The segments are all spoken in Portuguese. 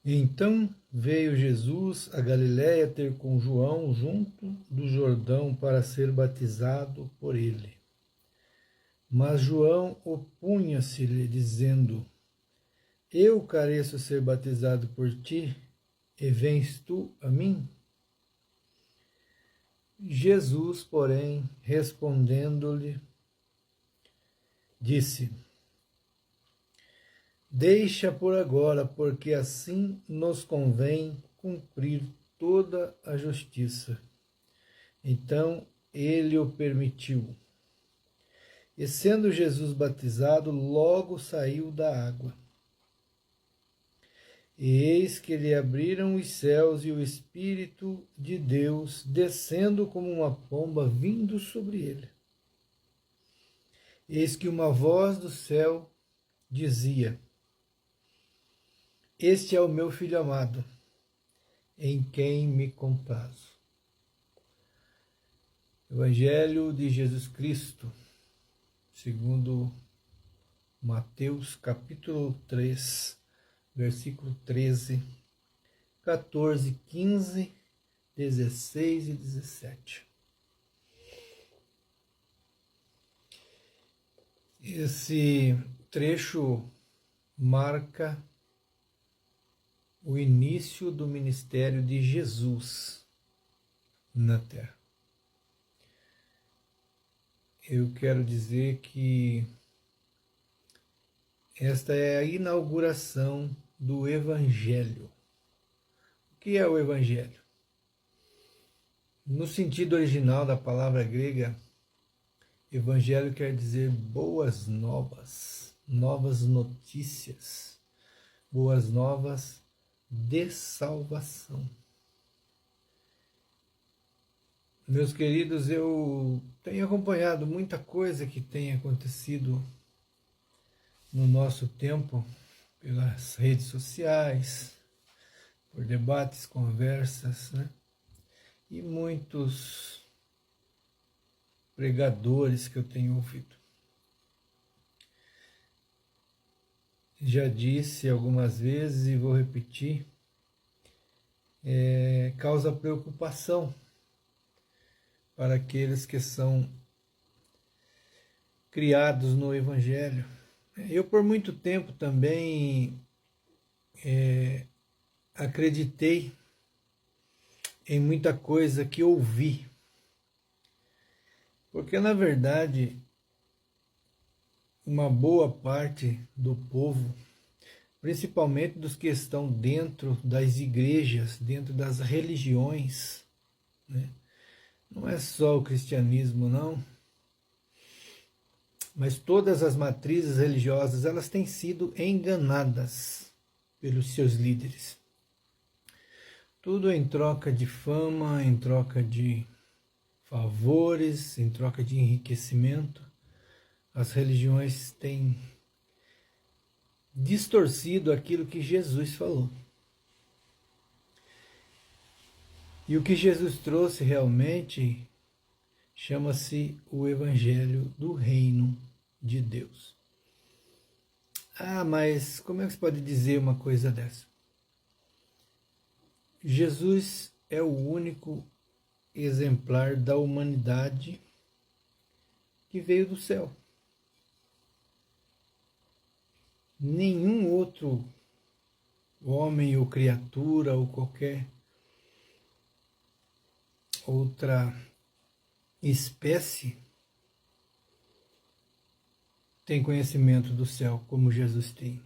Então veio Jesus a Galiléia ter com João junto do Jordão para ser batizado por ele. Mas João opunha-se-lhe, dizendo: Eu careço ser batizado por ti, e vens tu a mim? Jesus, porém, respondendo-lhe, disse: Deixa por agora, porque assim nos convém cumprir toda a justiça. Então ele o permitiu. E sendo Jesus batizado, logo saiu da água. E eis que lhe abriram os céus e o Espírito de Deus, descendo como uma pomba, vindo sobre ele. Eis que uma voz do céu dizia: Este é o meu Filho amado, em quem me comprazo. Evangelho de Jesus Cristo, segundo Mateus, capítulo 3, versículo 13, 14, 15, 16 e 17. Esse trecho marca o início do ministério de Jesus na Terra. Eu quero dizer que esta é a inauguração do Evangelho. O que é o Evangelho? No sentido original da palavra grega, Evangelho quer dizer boas novas, novas notícias, boas novas de salvação. Meus queridos, eu tenho acompanhado muita coisa que tem acontecido no nosso tempo, pelas redes sociais, por debates, conversas, né? E muitos pregadores que eu tenho ouvido. Já disse algumas vezes e vou repetir, causa preocupação para aqueles que são criados no Evangelho. Eu, por muito tempo, também acreditei em muita coisa que ouvi, porque, na verdade, uma boa parte do povo, principalmente dos que estão dentro das igrejas, dentro das religiões, né? Não é só o cristianismo, não, mas todas as matrizes religiosas, elas têm sido enganadas pelos seus líderes. Tudo em troca de fama, em troca de favores, em troca de enriquecimento. As religiões têm distorcido aquilo que Jesus falou. E o que Jesus trouxe realmente chama-se o Evangelho do Reino de Deus. Ah, mas como é que se pode dizer uma coisa dessa? Jesus é o único exemplar da humanidade que veio do céu. Nenhum outro homem ou criatura ou qualquer outra espécie tem conhecimento do céu como Jesus tem.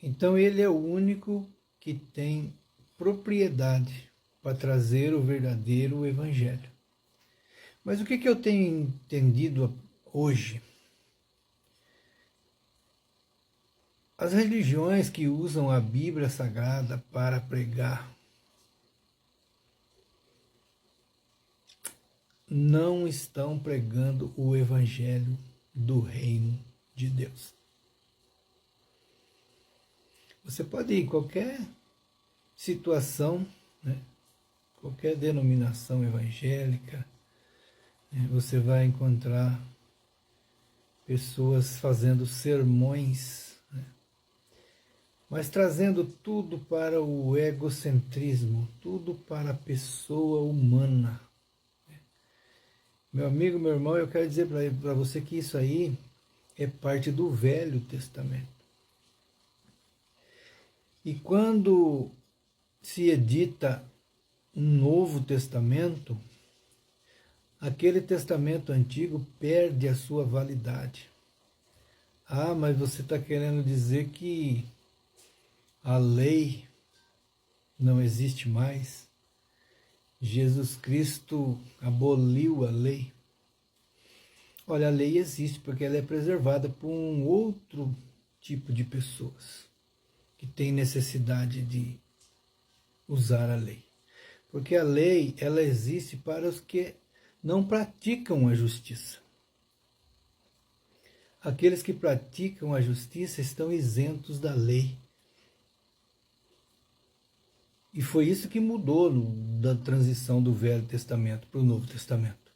Então ele é o único que tem propriedade para trazer o verdadeiro Evangelho. Mas o que eu tenho entendido hoje? As religiões que usam a Bíblia Sagrada para pregar não estão pregando o Evangelho do Reino de Deus. Você pode ir em qualquer situação, né? Qualquer denominação evangélica, né? Você vai encontrar pessoas fazendo sermões, né? mas trazendo tudo para o egocentrismo, tudo para a pessoa humana. Meu amigo, meu irmão, eu quero dizer para você que isso aí é parte do Velho Testamento. E quando se edita um Novo Testamento, aquele testamento antigo perde a sua validade. Ah, mas você está querendo dizer que a lei não existe mais? Jesus Cristo aboliu a lei? Olha, a lei existe porque ela é preservada por um outro tipo de pessoas que tem necessidade de usar a lei. Porque a lei, ela existe para os que não praticam a justiça. Aqueles que praticam a justiça estão isentos da lei. E foi isso que mudou da transição do Velho Testamento para o Novo Testamento.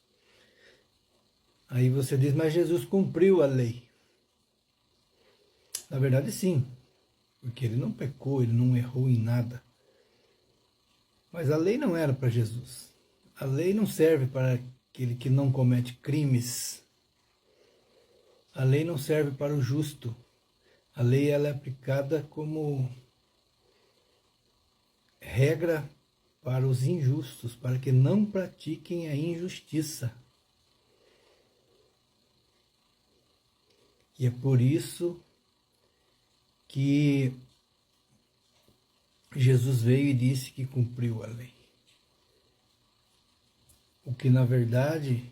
Aí você diz, mas Jesus cumpriu a lei. Na verdade, sim, porque ele não pecou, ele não errou em nada. Mas a lei não era para Jesus. A lei não serve para aquele que não comete crimes. A lei não serve para o justo. A lei ela é aplicada como regra para os injustos, para que não pratiquem a injustiça. E é por isso que Jesus veio e disse que cumpriu a lei. O que, na verdade,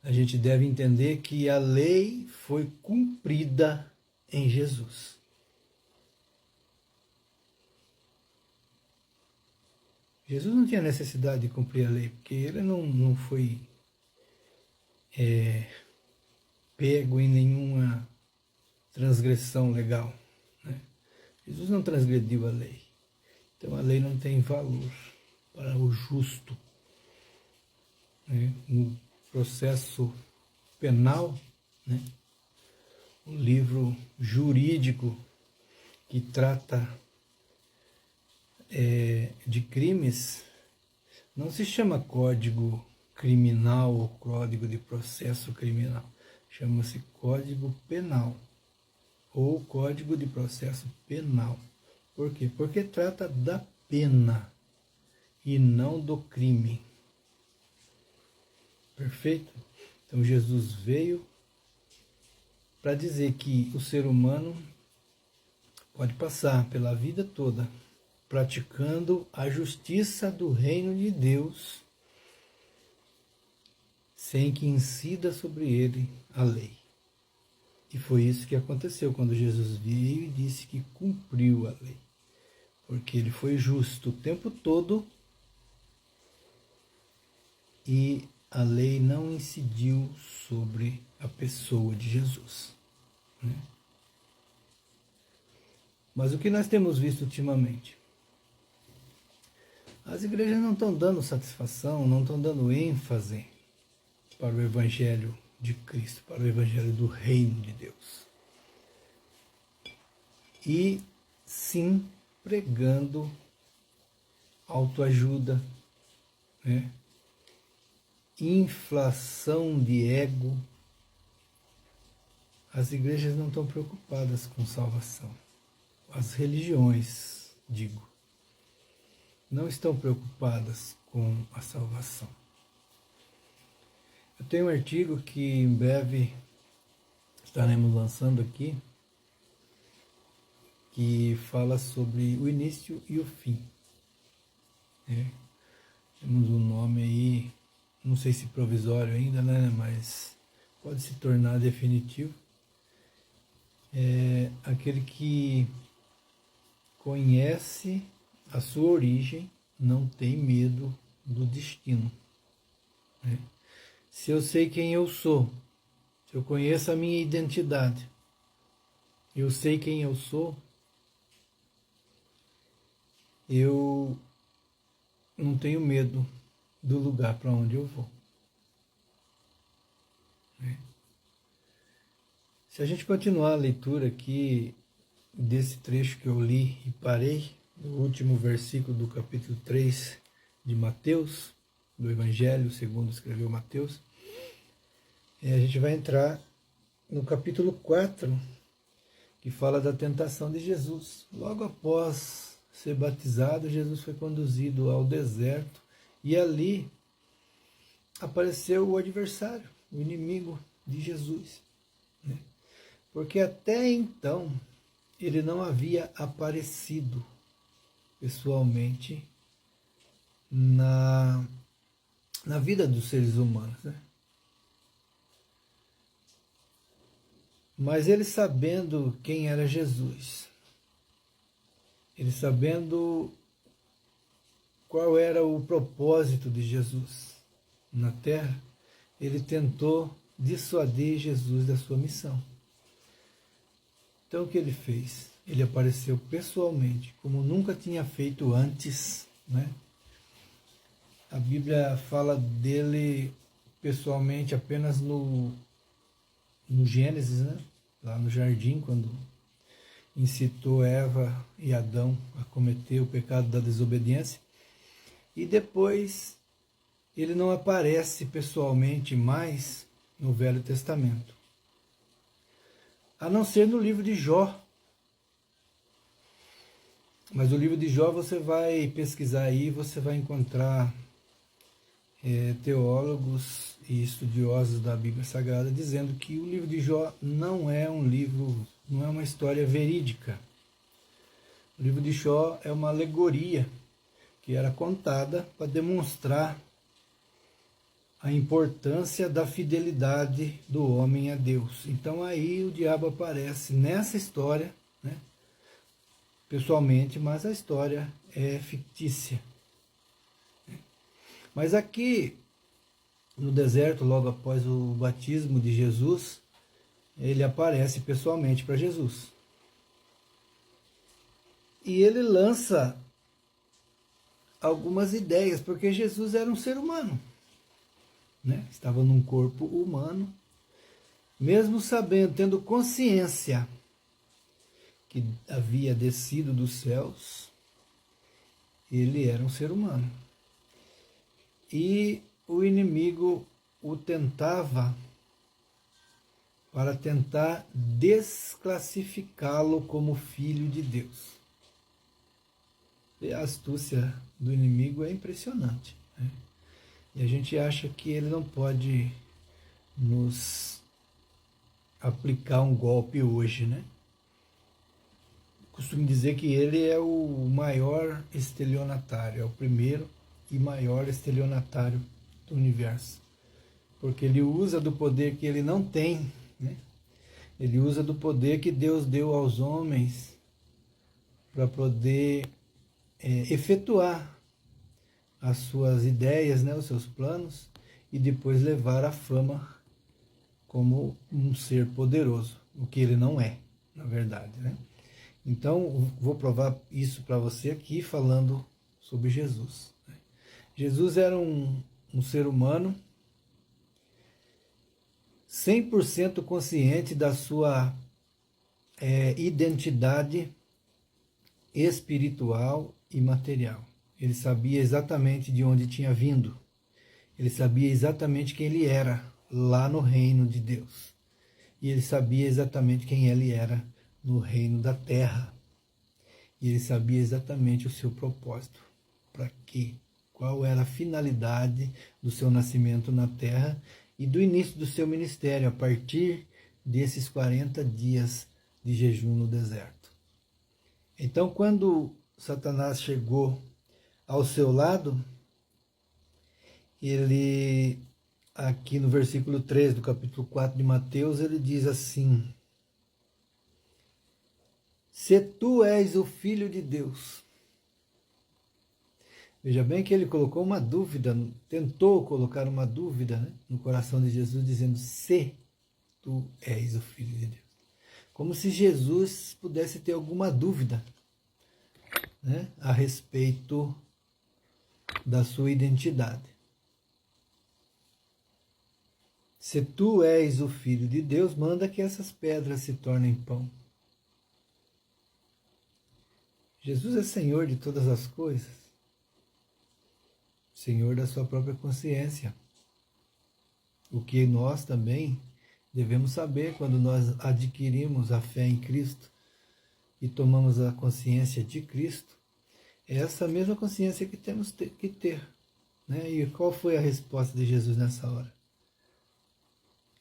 a gente deve entender que a lei foi cumprida em Jesus. Jesus não tinha necessidade de cumprir a lei, porque ele não foi pego em nenhuma transgressão legal. Né? Jesus não transgrediu a lei. Então a lei não tem valor para o justo. Né? No processo penal, né? O livro jurídico que trata de crimes não se chama Código Criminal ou Código de Processo Criminal. Chama-se Código Penal ou Código de Processo Penal. Por quê? Porque trata da pena e não do crime. Perfeito? Então Jesus veio para dizer que o ser humano pode passar pela vida toda praticando a justiça do reino de Deus sem que incida sobre ele a lei. E foi isso que aconteceu quando Jesus veio e disse que cumpriu a lei. Porque ele foi justo o tempo todo e a lei não incidiu sobre a pessoa de Jesus. Né? Mas o que nós temos visto ultimamente? As igrejas não estão dando satisfação, não estão dando ênfase para o Evangelho de Cristo, para o Evangelho do Reino de Deus. E sim pregando autoajuda, né? Inflação de ego. As igrejas não estão preocupadas com salvação. As religiões, digo, não estão preocupadas com a salvação. Eu tenho um artigo que em breve estaremos lançando aqui, que fala sobre o início e o fim. Temos um nome aí, não sei se provisório ainda, né, mas pode se tornar definitivo. É aquele que conhece a sua origem, não tem medo do destino. Né? Se eu sei quem eu sou, se eu conheço a minha identidade, eu sei quem eu sou, eu não tenho medo do lugar para onde eu vou. Né? Se a gente continuar a leitura aqui, desse trecho que eu li e parei, no último versículo do capítulo 3 de Mateus, do Evangelho segundo escreveu Mateus, a gente vai entrar no capítulo 4, que fala da tentação de Jesus. Logo após ser batizado, Jesus foi conduzido ao deserto e ali apareceu o adversário, o inimigo de Jesus, né? Porque até então ele não havia aparecido pessoalmente na vida dos seres humanos, né? Mas ele sabendo quem era Jesus, ele sabendo qual era o propósito de Jesus na terra, ele tentou dissuadir Jesus da sua missão. Então o que ele fez? Ele apareceu pessoalmente, como nunca tinha feito antes, né? A Bíblia fala dele pessoalmente apenas no Gênesis, né? Lá no jardim, quando incitou Eva e Adão a cometer o pecado da desobediência. E depois ele não aparece pessoalmente mais no Velho Testamento, a não ser no livro de Jó. Mas o livro de Jó você vai pesquisar aí, você vai encontrar teólogos e estudiosos da Bíblia Sagrada dizendo que o livro de Jó não é um livro, não é uma história verídica. O livro de Jó é uma alegoria que era contada para demonstrar a importância da fidelidade do homem a Deus. Então aí o diabo aparece nessa história, né, pessoalmente, mas a história é fictícia. Mas aqui no deserto, logo após o batismo de Jesus, ele aparece pessoalmente para Jesus. E ele lança algumas ideias, porque Jesus era um ser humano, né? Estava num corpo humano, mesmo sabendo, tendo consciência que havia descido dos céus, ele era um ser humano. E o inimigo o tentava para tentar desclassificá-lo como filho de Deus. E a astúcia do inimigo é impressionante, né? E a gente acha que ele não pode nos aplicar um golpe hoje, né? Costumo dizer que ele é o maior estelionatário, é o primeiro e maior estelionatário do universo. Porque ele usa do poder que ele não tem, né? Ele usa do poder que Deus deu aos homens para poder efetuar as suas ideias, né, os seus planos, e depois levar a fama como um ser poderoso, o que ele não é, na verdade, né? Então, vou provar isso para você aqui, falando sobre Jesus. Jesus era um ser humano 100% consciente da sua identidade espiritual e material. Ele sabia exatamente de onde tinha vindo. Ele sabia exatamente quem ele era lá no reino de Deus. E ele sabia exatamente quem ele era no reino da terra. E ele sabia exatamente o seu propósito. Para quê? Qual era a finalidade do seu nascimento na terra e do início do seu ministério, a partir desses 40 dias de jejum no deserto. Então, quando Satanás chegou ao seu lado, ele, aqui no versículo 3 do capítulo 4 de Mateus, ele diz assim: se tu és o Filho de Deus. Veja bem que ele colocou uma dúvida, tentou colocar uma dúvida, né, no coração de Jesus, dizendo: se tu és o Filho de Deus. Como se Jesus pudesse ter alguma dúvida, né, a respeito da sua identidade. Se tu és o Filho de Deus, manda que essas pedras se tornem pão. Jesus é Senhor de todas as coisas, Senhor da sua própria consciência. O que nós também devemos saber quando nós adquirimos a fé em Cristo e tomamos a consciência de Cristo, é essa mesma consciência que temos que ter. Né? E qual foi a resposta de Jesus nessa hora?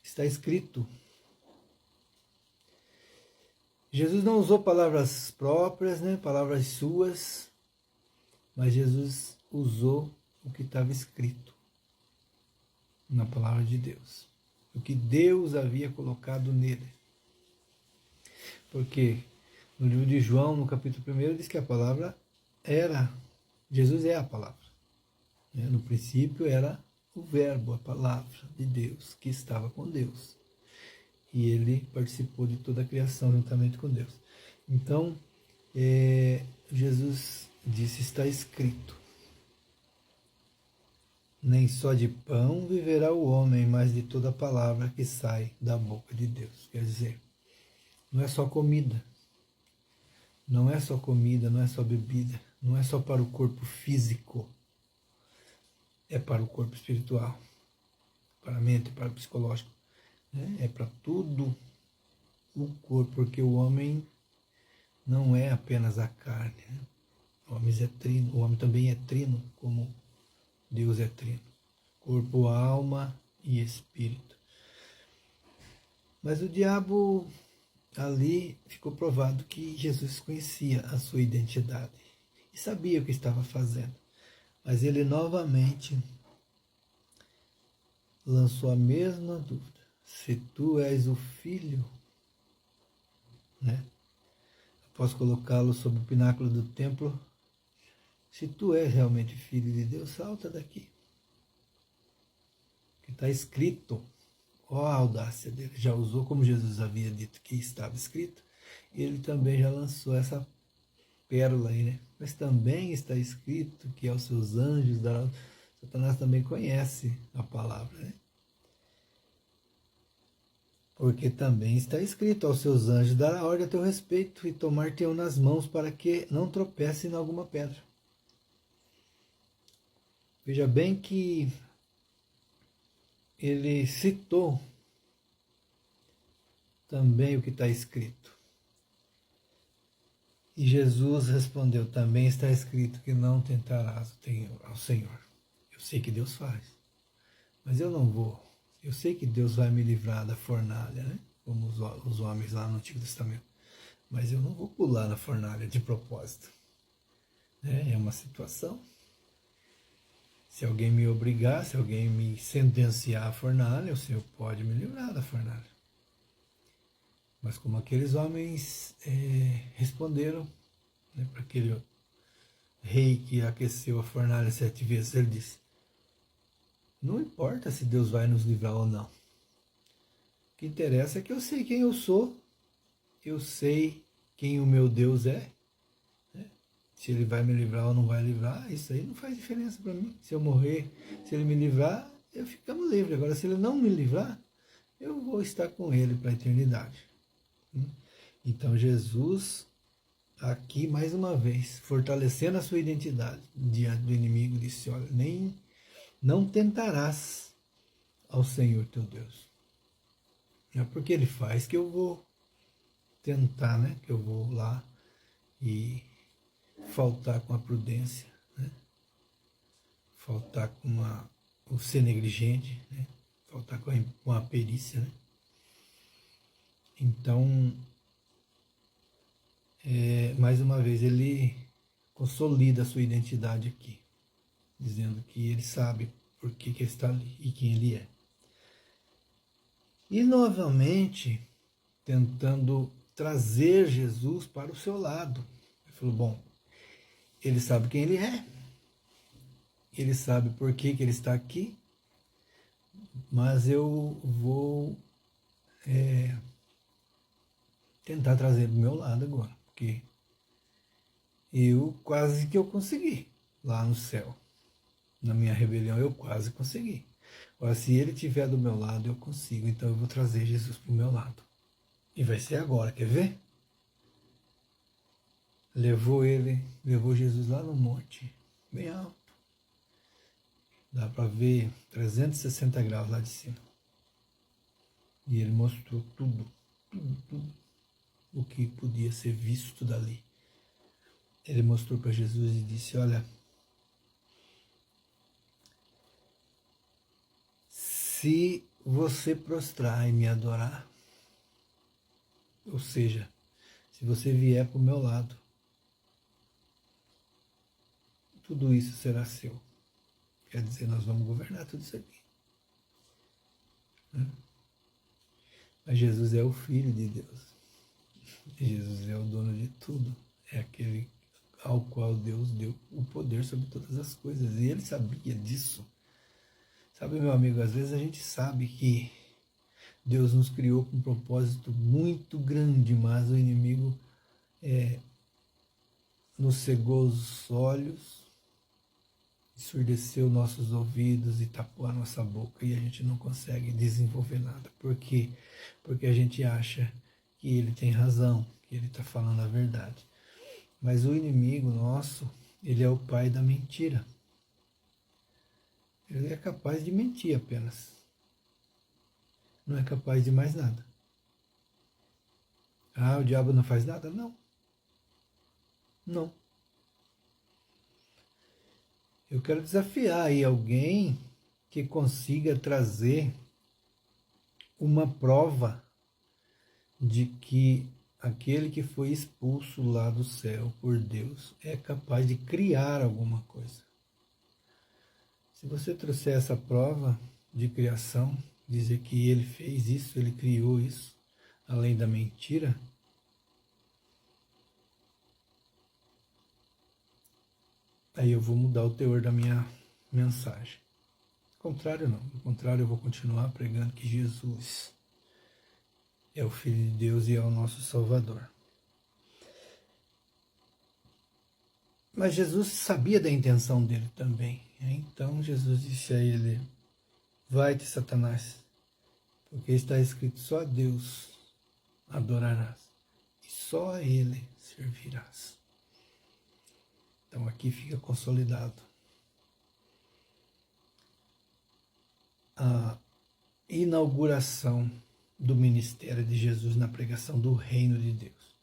Está escrito. Jesus não usou palavras próprias, né? Palavras suas, mas Jesus usou o que estava escrito na palavra de Deus. O que Deus havia colocado nele. Porque no livro de João, no capítulo 1, diz que a palavra era, Jesus é a palavra. No princípio era o verbo, a palavra de Deus, que estava com Deus. E ele participou de toda a criação juntamente com Deus. Então, Jesus disse, está escrito. Nem só de pão viverá o homem, mas de toda palavra que sai da boca de Deus. Quer dizer, não é só comida. Não é só comida, não é só bebida. Não é só para o corpo físico. É para o corpo espiritual. Para a mente, para o psicológico. É para tudo o corpo, porque o homem não é apenas a carne. Né? O homem também é trino, como Deus é trino. Corpo, alma e espírito. Mas o diabo ali ficou provado que Jesus conhecia a sua identidade e sabia o que estava fazendo. Mas ele novamente lançou a mesma dúvida. Se tu és o filho, né? Posso colocá-lo sobre o pináculo do templo. Se tu és realmente filho de Deus, salta daqui. Que está escrito. Ó a audácia dele. Já usou, como Jesus havia dito que estava escrito. Ele também já lançou essa pérola aí, né? Mas também está escrito que aos seus anjos dará. Satanás também conhece a palavra, né? Porque também está escrito, aos seus anjos dará ordem a teu respeito e tomar-te-ão nas mãos para que não tropece em alguma pedra. Veja bem que ele citou também o que está escrito. E Jesus respondeu, também está escrito que não tentarás ao Senhor. Eu sei que Deus faz, mas eu não vou. Eu sei que Deus vai me livrar da fornalha, né? Como os homens lá no Antigo Testamento. Mas eu não vou pular na fornalha de propósito. É uma situação. Se alguém me obrigar, se alguém me sentenciar à fornalha, o Senhor pode me livrar da fornalha. Mas como aqueles homens responderam, né, para aquele rei que aqueceu a fornalha 7 vezes, ele disse, não importa se Deus vai nos livrar ou não. O que interessa é que eu sei quem eu sou, eu sei quem o meu Deus é. Né? Se ele vai me livrar ou não vai livrar, isso aí não faz diferença para mim. Se eu morrer, se ele me livrar, eu ficamos livres. Agora, se ele não me livrar, eu vou estar com ele para a eternidade. Então, Jesus, aqui mais uma vez, fortalecendo a sua identidade diante do inimigo, disse, olha, não tentarás ao Senhor teu Deus. Não é porque ele faz que eu vou tentar, né? Que eu vou lá e faltar com a prudência, né? Faltar o ser negligente, né? Faltar com a perícia, né? Então, mais uma vez, ele consolida a sua identidade aqui, dizendo que ele sabe por que ele está ali e quem ele é. E novamente, tentando trazer Jesus para o seu lado. Ele falou, bom, ele sabe quem ele é, ele sabe por que ele está aqui, mas eu vou tentar trazer do meu lado agora, porque quase que eu consegui lá no céu. Na minha rebelião eu quase consegui. Agora, se ele estiver do meu lado, eu consigo. Então eu vou trazer Jesus para o meu lado. E vai ser agora, quer ver? levou Jesus lá no monte, bem alto. Dá para ver 360 graus lá de cima. E ele mostrou tudo o que podia ser visto dali. Ele mostrou para Jesus e disse: olha, se você prostrar e me adorar, ou seja, se você vier para o meu lado, tudo isso será seu. Quer dizer, nós vamos governar tudo isso aqui. Mas Jesus é o Filho de Deus. Jesus é o dono de tudo. É aquele ao qual Deus deu o poder sobre todas as coisas. E ele sabia disso. Sabe, meu amigo, às vezes a gente sabe que Deus nos criou com um propósito muito grande, mas o inimigo nos cegou os olhos, ensurdeceu nossos ouvidos e tapou a nossa boca e a gente não consegue desenvolver nada. Por quê? Porque a gente acha que ele tem razão, que ele está falando a verdade. Mas o inimigo nosso, ele é o pai da mentira. Ele é capaz de mentir apenas. Não é capaz de mais nada. Ah, o diabo não faz nada? Não. Não. Eu quero desafiar aí alguém que consiga trazer uma prova de que aquele que foi expulso lá do céu por Deus é capaz de criar alguma coisa. Se você trouxer essa prova de criação, dizer que ele fez isso, ele criou isso, além da mentira, aí eu vou mudar o teor da minha mensagem. Ao contrário, não. Ao contrário, eu vou continuar pregando que Jesus é o Filho de Deus e é o nosso Salvador. Mas Jesus sabia da intenção dele também. Então Jesus disse a ele: vai-te, Satanás, porque está escrito: só a Deus adorarás e só a Ele servirás. Então aqui fica consolidado a inauguração do ministério de Jesus na pregação do reino de Deus.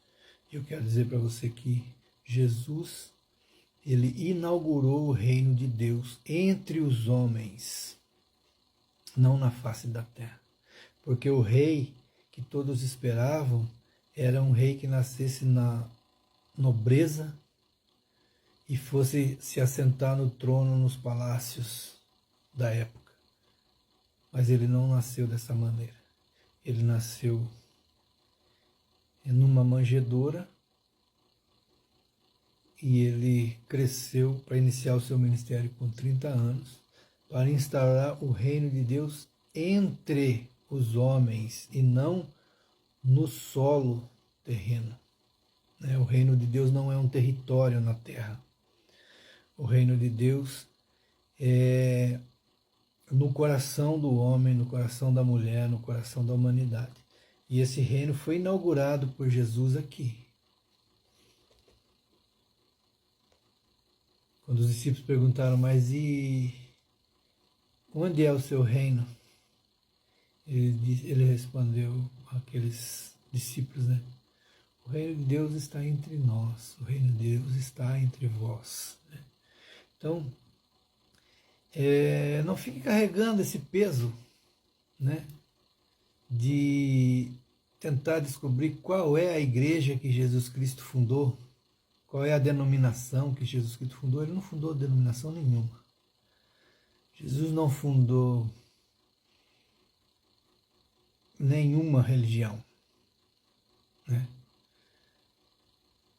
Eu quero dizer para você que Jesus, ele inaugurou o reino de Deus entre os homens, não na face da terra. Porque o rei que todos esperavam era um rei que nascesse na nobreza e fosse se assentar no trono nos palácios da época. Mas ele não nasceu dessa maneira. Ele nasceu numa manjedoura e ele cresceu para iniciar o seu ministério com 30 anos, para instaurar o reino de Deus entre os homens e não no solo terreno. O reino de Deus não é um território na terra. O reino de Deus é no coração do homem, no coração da mulher, no coração da humanidade. E esse reino foi inaugurado por Jesus aqui. Quando os discípulos perguntaram: mas e onde é o seu reino? Ele respondeu àqueles discípulos, o reino de Deus está entre nós, o reino de Deus está entre vós. Então, não fique carregando esse peso, de tentar descobrir qual é a igreja que Jesus Cristo fundou, qual é a denominação que Jesus Cristo fundou. Ele não fundou denominação nenhuma. Jesus não fundou nenhuma religião.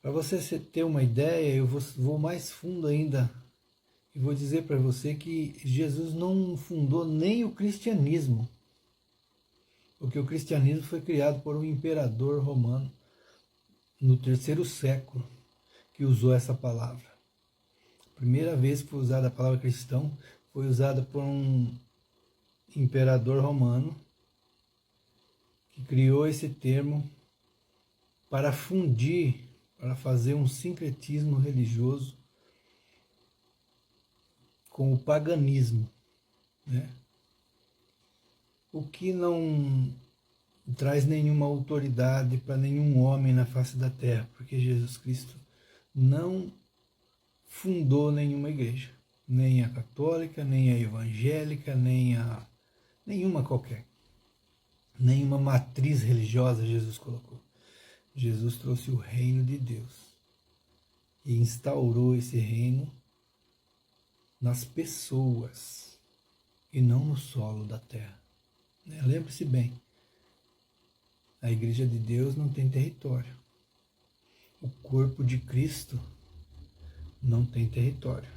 Para você ter uma ideia, eu vou mais fundo ainda e vou dizer para você que Jesus não fundou nem o cristianismo, porque o cristianismo foi criado por um imperador romano no 3º século que usou essa palavra. A primeira vez que foi usada a palavra cristão foi usada por um imperador romano que criou esse termo para fundir para fazer um sincretismo religioso com o paganismo, né? O que não traz nenhuma autoridade para nenhum homem na face da terra, porque Jesus Cristo não fundou nenhuma igreja, nem a católica, nem a evangélica, nenhuma qualquer, nenhuma matriz religiosa Jesus colocou. Jesus trouxe o reino de Deus e instaurou esse reino nas pessoas e não no solo da terra. Lembre-se bem, a igreja de Deus não tem território. O corpo de Cristo não tem território.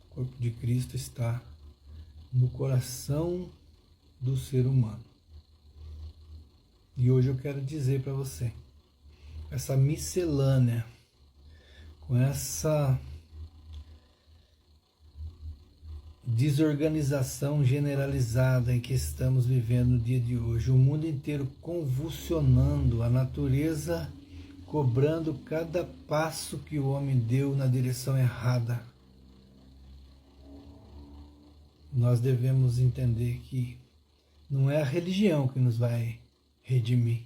O corpo de Cristo está no coração do ser humano. E hoje eu quero dizer para você, essa miscelânea, com essa desorganização generalizada em que estamos vivendo no dia de hoje, o mundo inteiro convulsionando, a natureza cobrando cada passo que o homem deu na direção errada. Nós devemos entender que não é a religião que nos vai redimir,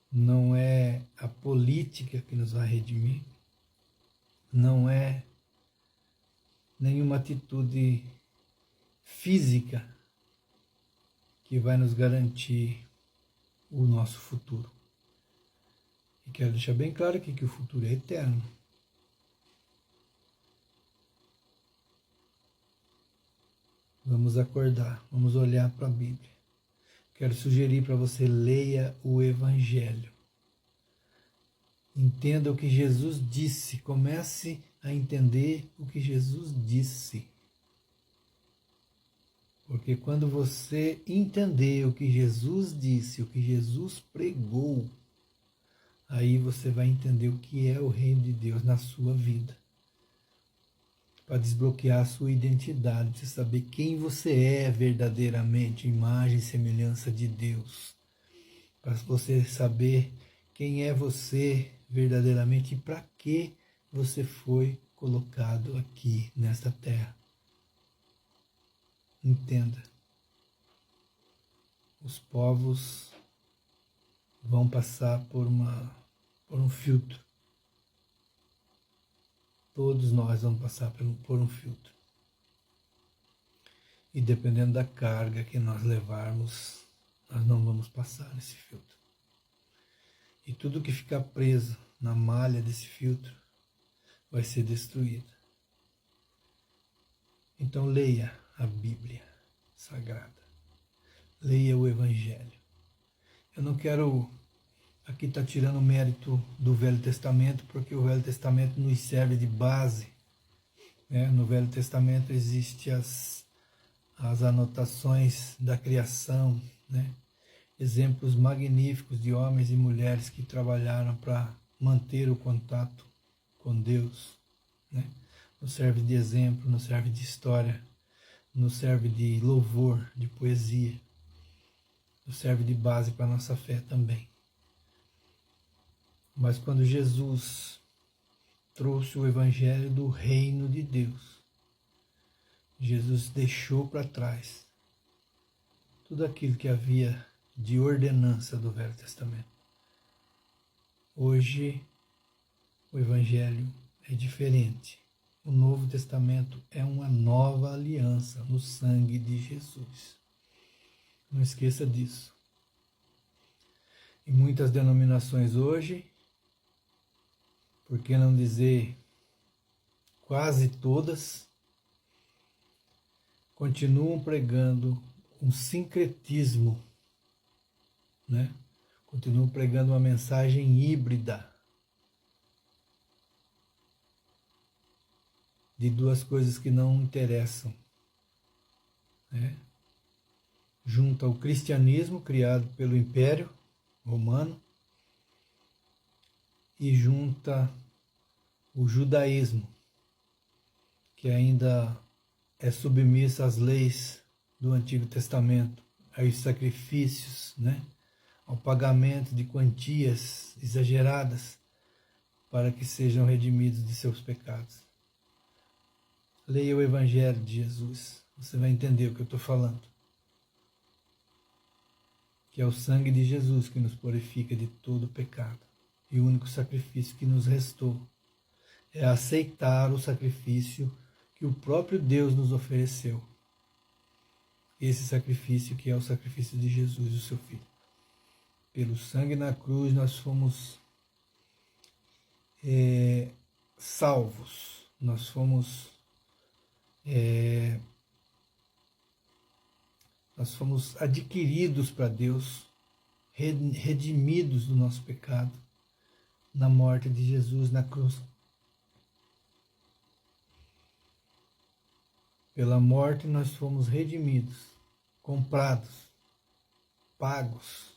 não é a política que nos vai redimir, não é nenhuma atitude física que vai nos garantir o nosso futuro. E quero deixar bem claro aqui que o futuro é eterno. Vamos acordar, vamos olhar para a Bíblia. Quero sugerir para você, leia o Evangelho. Entenda o que Jesus disse, comece a entender o que Jesus disse. Porque quando você entender o que Jesus disse, o que Jesus pregou, aí você vai entender o que é o reino de Deus na sua vida. Para desbloquear a sua identidade, você saber quem você é verdadeiramente, imagem e semelhança de Deus. Para você saber quem é você verdadeiramente e para que você foi colocado aqui nesta terra. Entenda. Os povos vão passar por um filtro. Todos nós vamos passar por um filtro. E dependendo da carga que nós levarmos, nós não vamos passar nesse filtro. E tudo que ficar preso na malha desse filtro vai ser destruído. Então leia a Bíblia Sagrada. Leia o Evangelho. Eu não quero aqui estar tirando mérito do Velho Testamento, porque o Velho Testamento nos serve de base. No Velho Testamento existem as anotações da criação, exemplos magníficos de homens e mulheres que trabalharam para manter o contato com Deus. Nos serve de exemplo, nos serve de história, nos serve de louvor, de poesia, nos serve de base para a nossa fé também. Mas quando Jesus trouxe o Evangelho do Reino de Deus, Jesus deixou para trás tudo aquilo que havia de ordenança do Velho Testamento. Hoje, o Evangelho é diferente. O Novo Testamento é uma nova aliança no sangue de Jesus. Não esqueça disso. Em muitas denominações hoje, por que não dizer quase todas, continuam pregando um sincretismo, Continuam pregando uma mensagem híbrida de duas coisas que não interessam. Junta o cristianismo criado pelo Império Romano e junta o judaísmo, que ainda é submisso às leis do Antigo Testamento, aos sacrifícios, ao pagamento de quantias exageradas para que sejam redimidos de seus pecados. Leia o Evangelho de Jesus, você vai entender o que eu estou falando. Que é o sangue de Jesus que nos purifica de todo pecado. E o único sacrifício que nos restou é aceitar o sacrifício que o próprio Deus nos ofereceu. Esse sacrifício que é o sacrifício de Jesus, o seu Filho. Pelo sangue na cruz nós fomos salvos, nós fomos adquiridos para Deus, redimidos do nosso pecado, na morte de Jesus na cruz. Pela morte nós fomos redimidos, comprados, pagos.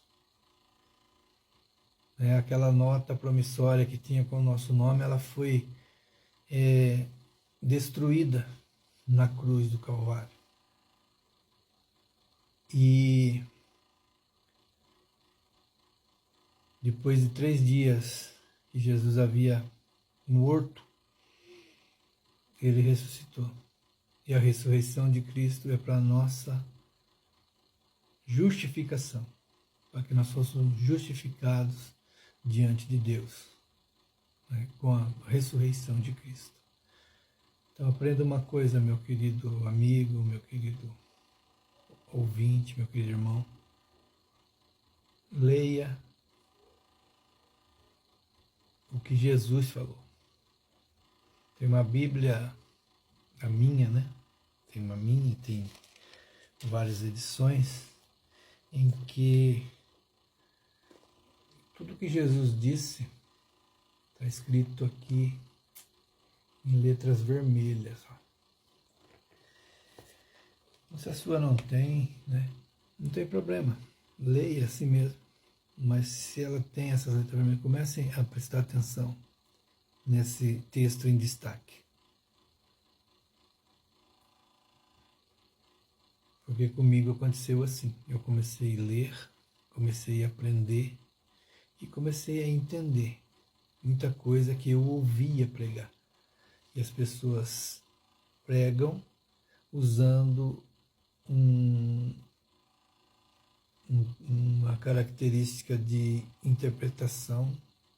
Aquela nota promissória que tinha com o nosso nome, ela foi destruída na cruz do Calvário. E depois de 3 dias que Jesus havia morto, ele ressuscitou. E a ressurreição de Cristo é para a nossa justificação, para que nós fôssemos justificados diante de Deus, com a ressurreição de Cristo. Então aprenda uma coisa, meu querido amigo, meu querido ouvinte, meu querido irmão. Leia o que Jesus falou. Tem uma Bíblia, a minha, né? Tem uma minha, tem várias edições, em que tudo que Jesus disse está escrito aqui em letras vermelhas. Se a sua não tem, né? Não tem problema, leia assim mesmo. Mas se ela tem essas letras vermelhas, comecem a prestar atenção nesse texto em destaque. Porque comigo aconteceu assim. Eu comecei a ler, comecei a aprender e comecei a entender muita coisa que eu ouvia pregar. E as pessoas pregam usando uma característica de interpretação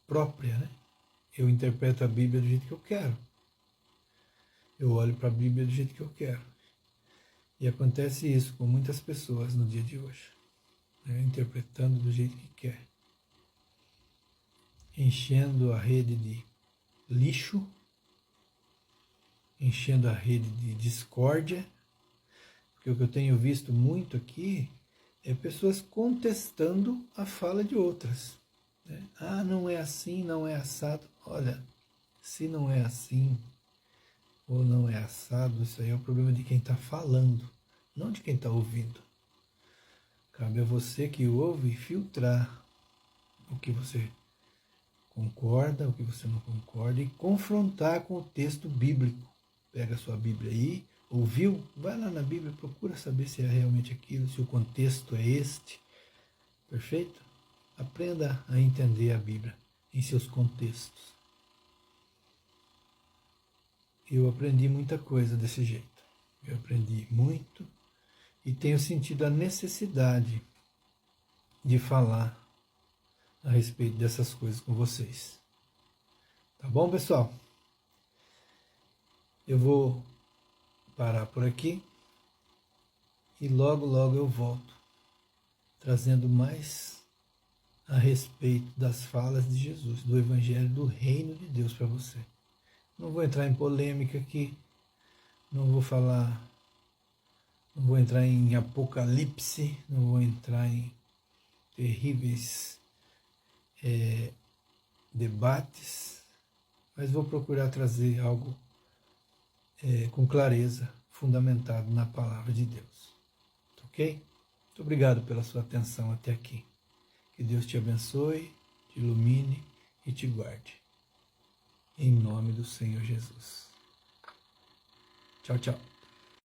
própria, né? Eu interpreto a Bíblia do jeito que eu quero. Eu olho para a Bíblia do jeito que eu quero. E acontece isso com muitas pessoas no dia de hoje, né? Interpretando do jeito que quer. Enchendo a rede de lixo, enchendo a rede de discórdia, porque o que eu tenho visto muito aqui é pessoas contestando a fala de outras. Né? Ah, não é assim, não é assado. Olha, se não é assim ou não é assado, isso aí é o problema de quem está falando, não de quem está ouvindo. Cabe a você que ouve filtrar o que você concorda, o que você não concorda e confrontar com o texto bíblico. Pega a sua Bíblia aí, ouviu? Vai lá na Bíblia, procura saber se é realmente aquilo, se o contexto é este. Perfeito? Aprenda a entender a Bíblia em seus contextos. Eu aprendi muita coisa desse jeito. Eu aprendi muito e tenho sentido a necessidade de falar a respeito dessas coisas com vocês. Tá bom, pessoal? Eu vou parar por aqui e logo eu volto trazendo mais a respeito das falas de Jesus, do Evangelho do Reino de Deus para você. Não vou entrar em polêmica aqui, não vou entrar em apocalipse, não vou entrar em terríveis debates, mas vou procurar trazer algo com clareza, fundamentado na palavra de Deus. Ok? Muito obrigado pela sua atenção até aqui. Que Deus te abençoe, te ilumine e te guarde. Em nome do Senhor Jesus. Tchau, tchau.